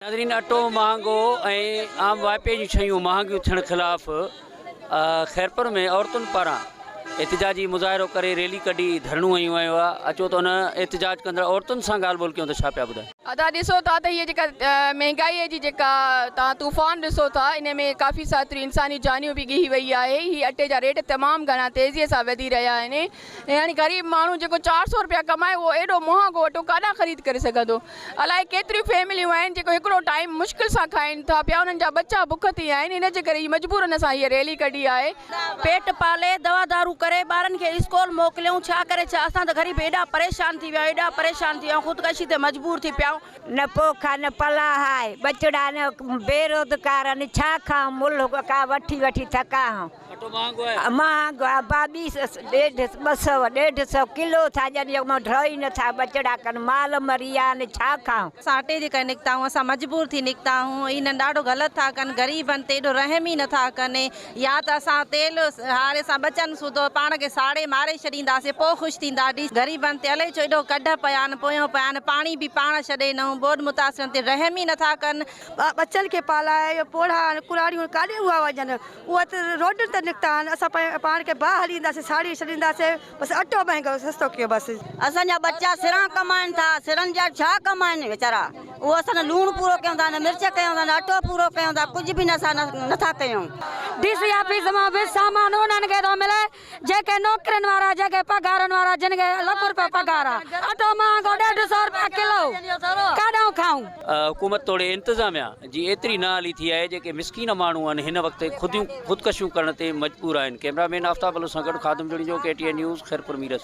नाज़रीन, अटो महांगो ऐं आम वाइपे जी शयूं महांगियूं थियण ख़िलाफ़ ख़ैरपुर में औरतुनि पारां एहतिजाजी मुज़ाहिरो करे रैली कढी धरणो हयूं आयो आहे। अचो त हुन एहतिजाज कंदड़ औरतुनि सां ॻाल्हि ॿोल कयूं त छा पिया ॿुधायो। तव्हां ॾिसो था त हीअ जेका महांगाईअ जी जेका तव्हां तूफ़ान ॾिसो था, इन में काफ़ी सारी इंसानी जानियूं बि ॻही वई आहे। हीअ अटे जा रेट तमामु घणा तेज़ीअ सां वधी रहिया आहिनि। यानी ग़रीब माण्हू जेको 400 रुपया कमाए उहो एॾो महांगो अटो काॾां ख़रीद करे सघंदो। अलाए केतिरियूं फैमिलियूं आहिनि जेको हिकिड़ो टाइम मुश्किल सां खाइनि था पिया, उन्हनि जा बच्चा बुख थी आहिनि। इन जे करे मजबूरन सां हीअ रैली कढी आहे। पेट पाले दवा दारू करे ॿारनि खे स्कूल मोकिलियूं, छा करे छा। असां त ग़रीब एॾा परेशान थी विया, एॾा परेशान थी विया, ख़ुदकशी ते मजबूर थी पिया। न पोखा न पला है बचड़ा न बेरोजगार न छा खाऊं, मुल्क का वठी वठी थका हूं। अटो महांगो आहे, महंगो आहे। बाबी 150 किलो था ॼण ढोई नथा बचड़ा कन, माल मरी विया आहिनि, छा खाऊं। असां अटे जे करे निकिता आहियूं, असां मजबूर थी निकिता आहियूं। इन्हनि ॾाढो ग़लति था कनि, ग़रीबनि ते एॾो रहम ई नथा कनि। या त असां तेल हारे सां बचनि सूधो पाण खे साड़े मारे छॾींदासीं, पोइ ख़ुशि थींदा। ग़रीबनि ते अलाए छो एॾो कढ पिया आहिनि, पोयों पिया आहिनि। पाणी बि पाण छॾे ॾियूं, बोड मुतासिरनि ते रहम ई नथा कनि। बच्चनि खे पालाए पोड़ा कुराड़ियूं काॾे उहा वञनि, उहा त रोड ते निकिता आहिनि। असां पाण खे भाउ हलींदासीं, साड़ी छॾींदासीं, बसि अटो महांगो सस्तो कयो बसि। असांजा बच्चा सिरां कमाइनि था, सिरनि जा छा कमाइनि वीचारा। उहो असां लूणु पूरो कयूं था, न मिर्च कयूं था, न अटो पूरो कयूं था, कुझु बि नथा कयूं। डीसी ऑफिस मां बि सामान उन्हनि खे थो मिले जेके नौकरियुनि वारा, जेके पघारनि वारा, जिन खे लख रुपया पघार आहे। अटो महांगो 150 रुपया किलो, काॾां खाऊं। हुकूमत तोड़े इंतिज़ामिया जी एतिरी न हली थी आहे जेके मिसकीन माण्हू आहिनि हिन वक़्तु ख़ुदकशियूं करण ते मजबूर आहिनि। कैमरामैन आफ्ताब अलो सां गॾु ख़ादिम जुड़िजो, KTN न्यूज़, ख़ैरपुर मीरस।